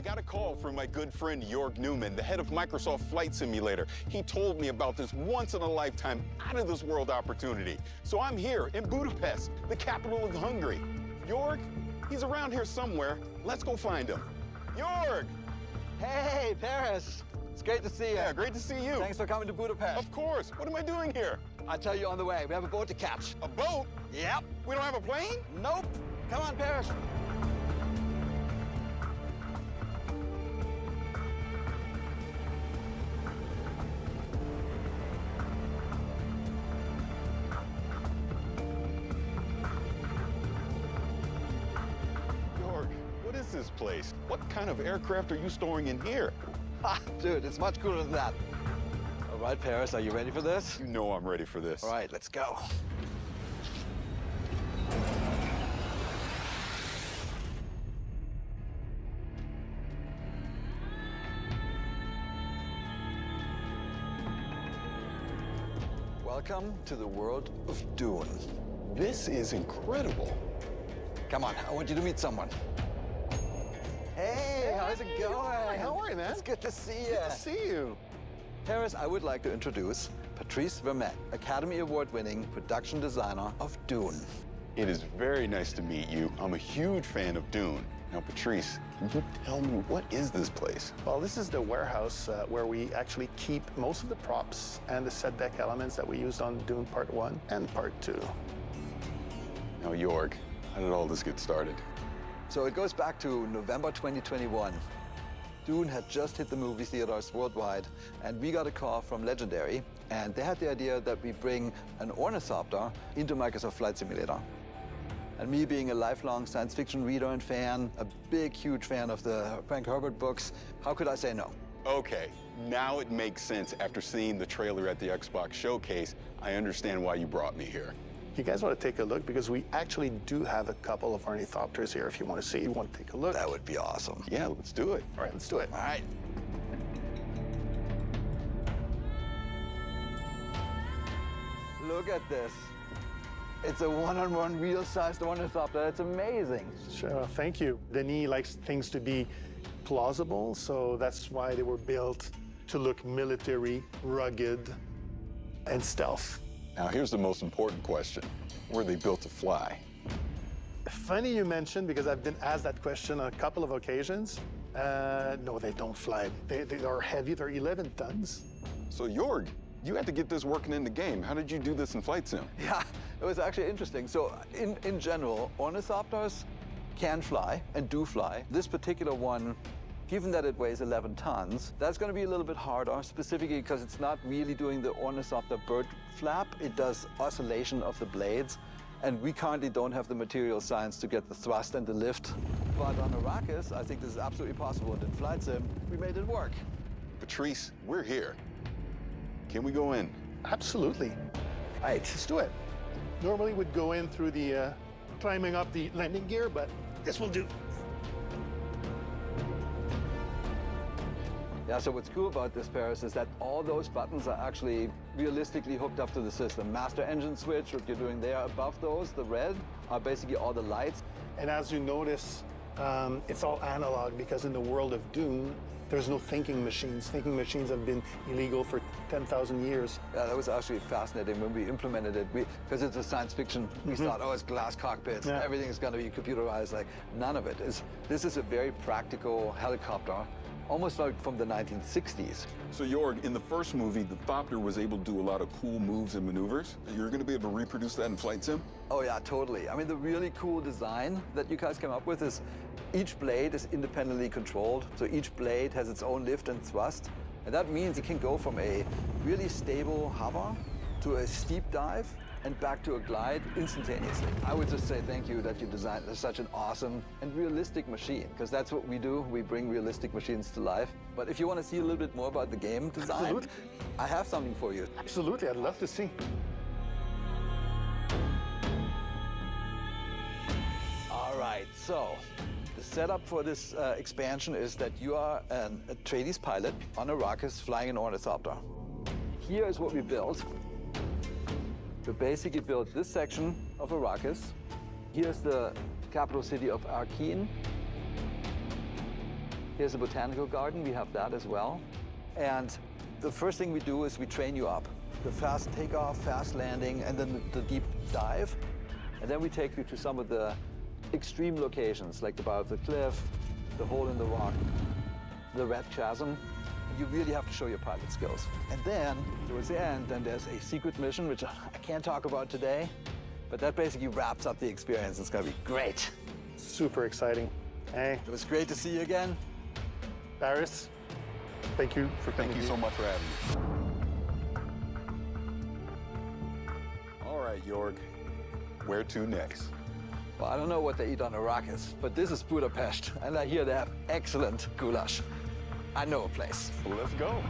I got a call from my good friend Jörg Newman, the head of Microsoft Flight Simulator. He told me about this once-in-a-lifetime, out-of-this-world opportunity. So I'm here in Budapest, the capital of Hungary. Jörg, he's around here somewhere. Let's go find him. Jörg! Hey, Paris. It's great to see you. Yeah, great to see you. Thanks for coming to Budapest. Of course. What am I doing here? I'll tell you on the way. We have a boat to catch. A boat? Yep. We don't have a plane? Nope. Come on, Paris. Jörg, what is this place? What kind of aircraft are you storing in here? Ha, dude, it's much cooler than that. All right, Paris, are you ready for this? You know I'm ready for this. All right, let's go. Welcome to the world of Dune. This is incredible. Come on, I want you to meet someone. Hey, how's it going? How are you, man? It's good to see you. Good to see you. Paris, I would like to introduce Patrice Vermette, Academy Award-winning production designer of Dune. It is very nice to meet you. I'm a huge fan of Dune. Now, Patrice, can you tell me, what is this place? Well, this is the warehouse where we actually keep most of the props and the set deck elements that we used on Dune Part 1 and Part 2. Now, Jörg, how did all this get started? So it goes back to November 2021. Dune had just hit the movie theaters worldwide, and we got a call from Legendary, and they had the idea that we bring an ornithopter into Microsoft Flight Simulator. And me being a lifelong science fiction reader and fan, a big, huge fan of the Frank Herbert books, how could I say no? Okay, now it makes sense after seeing the trailer at the Xbox showcase. I understand why you brought me here. You guys want to take a look? Because we actually do have a couple of ornithopters here if you want to see. You want to take a look? That would be awesome. Yeah, let's do it. All right, let's do it. All right. Look at this. It's a one-on-one real-sized ornithopter. It's amazing. Sure, thank you. Denis likes things to be plausible, so that's why they were built to look military, rugged, and stealth. Now, here's the most important question. Were they built to fly? Funny you mentioned, because I've been asked that question on a couple of occasions. No, they don't fly. They are heavy. They're 11 tons. So, Jörg, you had to get this working in the game. How did you do this in Flight Sim? Yeah, it was actually interesting. So in general, ornithopters can fly and do fly. This particular one, given that it weighs 11 tons, that's going to be a little bit harder, specifically because it's not really doing the ornithopter bird flap. It does oscillation of the blades. And we currently don't have the material science to get the thrust and the lift. But on Arrakis, I think this is absolutely possible. And in Flight Sim, we made it work. Patrice, we're here. Can we go in? Absolutely. All right, let's do it. Normally we'd go in through the climbing up the landing gear, but this will do. Yeah, so what's cool about this, Paris, is that all those buttons are actually realistically hooked up to the system. Master engine switch, what you're doing there above those, the red, are basically all the lights. And as you notice, it's all analog because in the world of Dune, there's no thinking machines. Thinking machines have been illegal for 10,000 years. Yeah, that was actually fascinating when we implemented it. Because it's a science fiction, we thought, oh, it's glass cockpits, everything's going to be computerized. Like, none of it is. This is a very practical helicopter, almost like from the 1960s. So, Jörg, in the first movie, the Thopter was able to do a lot of cool moves and maneuvers. You're going to be able to reproduce that in Flight Sim? Oh, yeah, totally. I mean, the really cool design that you guys came up with is each blade is independently controlled. So each blade has its own lift and thrust. And that means it can go from a really stable hover to a steep dive and back to a glide instantaneously. I would just say thank you that you designed such an awesome and realistic machine, because that's what we do. We bring realistic machines to life. But if you want to see a little bit more about the game design, Absolutely. I have something for you. Absolutely, I'd love to see. All right, so the setup for this expansion is that you are a Atreides pilot on Arrakis flying an ornithopter. Here is what we built. We basically built this section of Arrakis. Here's the capital city of Arkin. Here's the botanical garden, we have that as well. And the first thing we do is we train you up. The fast takeoff, fast landing, and then the deep dive. And then we take you to some of the extreme locations, like the bow of the cliff, the hole in the rock, the red chasm. You really have to show your pilot skills. And then, towards the end, then there's a secret mission, which I can't talk about today, but that basically wraps up the experience. It's gonna be great. Super exciting. Hey, It was great to see you again. Paris, thank you for coming. Thank you so much for having me. All right, Jorg, where to next? Well, I don't know what they eat on Arrakis, but this is Budapest, and I hear they have excellent goulash. I know a place. Let's go.